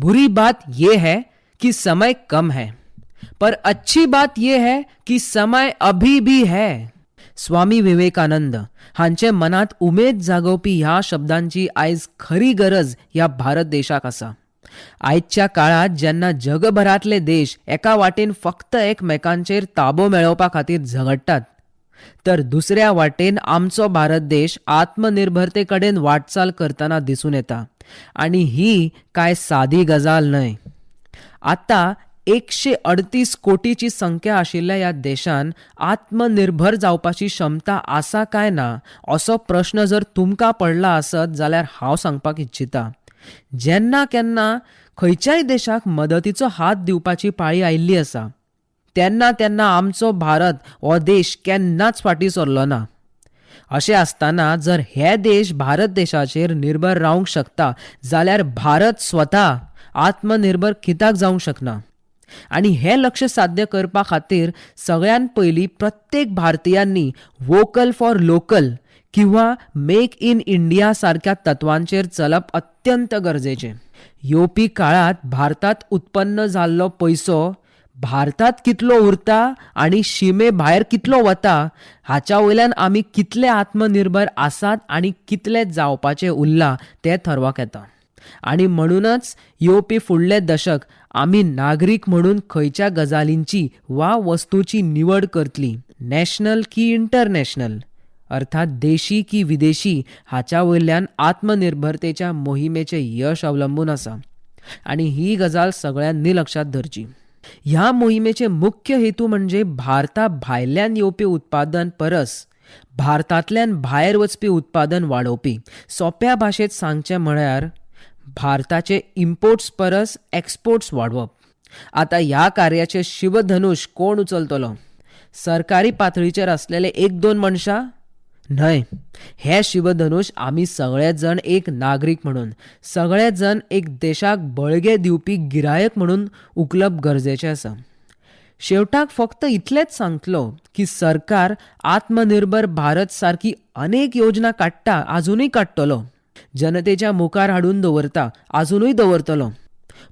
बुरी बात यह है कि समय कम है, पर अच्छी बात यह है की समय अभी भी है. स्वामी विवेकानंद हांचे मनात उमेद जागोवपी ह्या शब्दांची आयज खरी गरज ह्या भारत देशाक आसा. आयच्या काळात जेन्ना जगभरातले देश एका वाटेन फक्त एकमेकांचेर ताबो मेळोवपा खातीर झगडटात, तर दुसऱ्या वाटेन आमचो भारत देश आत्मनिर्भरते कडेन वाटचाल करताना दिसून येता. आणि ही काय सादी गजाल न्हय. आता 138 कोटीची संख्या आशिल्ल्या ह्या देशान आत्मनिर्भर जावपाची क्षमता आसा काय ना असो प्रश्न जर तुमकां पडला आसत जाल्यार हांव सांगपाक इच्छिता, जेन्ना केन्ना खंयच्याय देशाक मदतीचो हात दिवपाची पाळी आयिल्ली आसा तेन्ना तेन्ना आमचो भारत हो देश केन्नाच फाटीं सरलो ना. अशें आसतना जर हे देश भारत देशाचेर निर्भर रावंक शकता जाल्यार भारत स्वता आत्मनिर्भर कित्याक जावंक शकना. आणि हे लक्ष्य साध्य करपा खातीर सगळ्यात पयलीं प्रत्येक भारतीयांनी वोकल फॉर लोकल किंवा मेक इन इंडिया सारख्या तत्वांचेर चलप अत्यंत गरजेचें. येवपी काळात भारतात उत्पन्न जाल्लो पैसो भारतात कितलो उरता आणि शिमे भायर कितलो वता हाच्या वयल्यान आमी कितले आत्मनिर्भर आसात आणि कितले जावपाचे उरला ते ठरवाक येता. आणि म्हणूनच येवपी फुडले दशक आमी नागरीक म्हणून खंयच्या गजालींची वा वस्तूची निवड करतली, नॅशनल की इंटरनॅशनल, अर्थात देशी की विदेशी, हाच्या वयल्यान आत्मनिर्भरतेच्या मोहिमेचे यश अवलंबून आसा. आणि ही गजाल सगळ्यांनी लक्षात धरची. ह्या मोहिमेचे मुख्य हेतू म्हणजे भारता भायल्यान येवपी उत्पादन परस भारतांतल्यान भायर वचपी उत्पादन वाडोवपी. सोप्या भाशेत सांगचें म्हळ्यार भारताचे इम्पोर्ट्स परस एक्सपोर्ट्स वाडवप. आता ह्या कार्याचे शिवधनुष कोण उचलतलो? सरकारी पातळीचेर असलेले 1-2 मनशां न्हय. हे शिवधनुष आमी सगळे जण एक नागरीक म्हणून, सगळे जण एक देशाक बळगे दिवपी गिरायक म्हणून उखलप गरजेचें आसा. शेवटाक फक्त इतलेंच सांगतलो की सरकार आत्मनिर्भर भारत सारखी अनेक योजना काडटा, आजुनूय काडटलो, जनतेच्या मुखार हाडून दवरता, आजुनूय दवरतलो.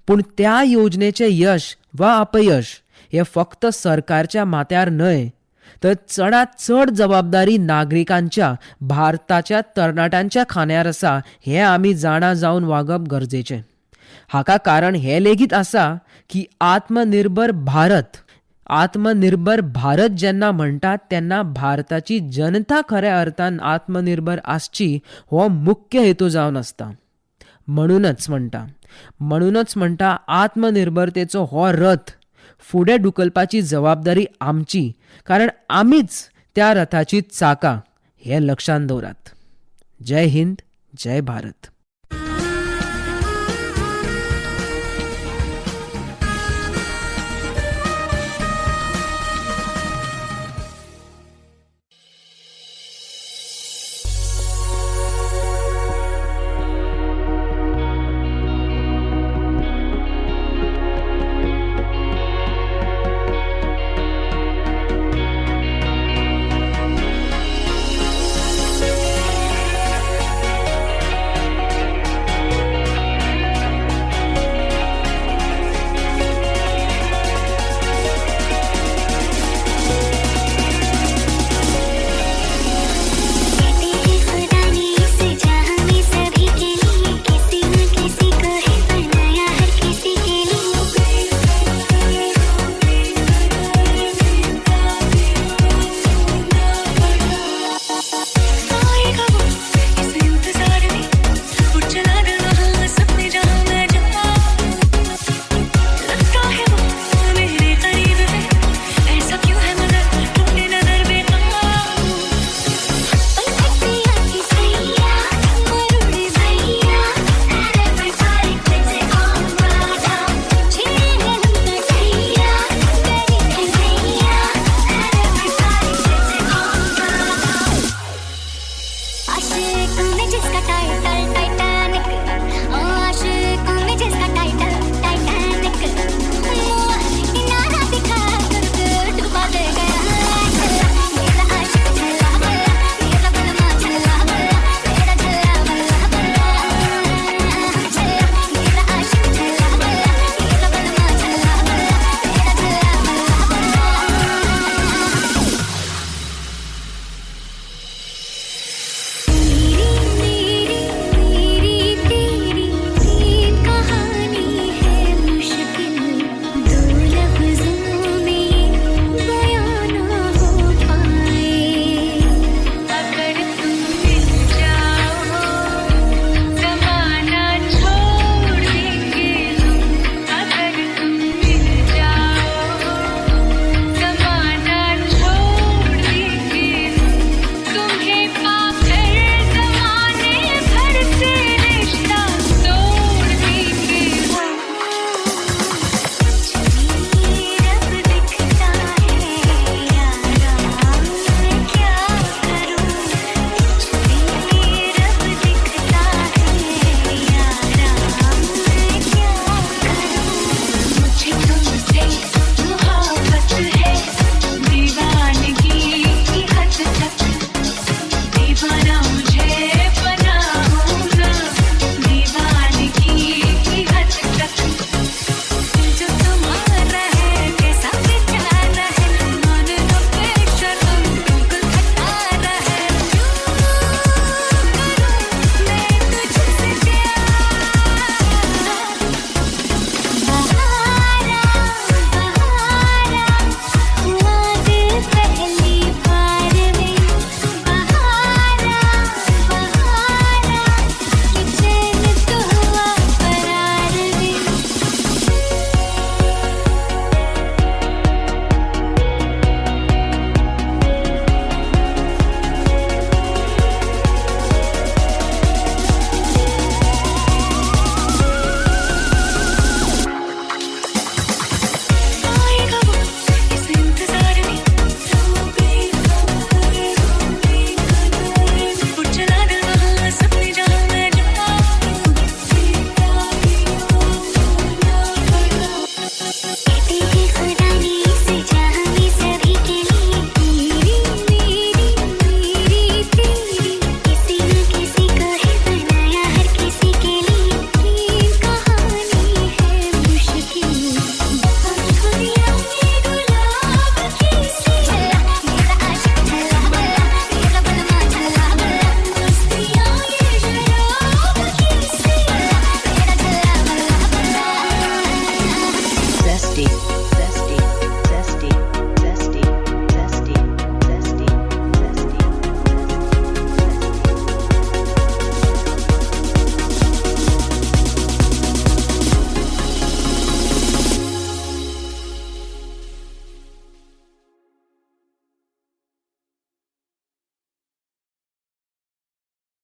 पूण त्या योजनेचे यश वा अपयश हे फक्त सरकारच्या माथ्यार न्हय, तर चडांत चड जबाबदारी नागरिकांच्या, भारताच्या तरणाट्यांच्या खांद्यार आसा हे आमी जाणा जावन वागप गरजेचें. हाका कारण हे लेगीत आसा की आत्मनिर्भर भारत जेन्ना म्हणटात तेन्ना भारताची जनता खऱ्या अर्थान आत्मनिर्भर आसची हो मुख्य हेतू जावन आसता. म्हणूनच म्हणटा आत्मनिर्भरतेचो हो रथ फुडें ढुकलपाची जबाबदारी आमची, कारण आमीच त्या रथाची चाकां, हे लक्षांत दवरात. जय हिंद, जय भारत.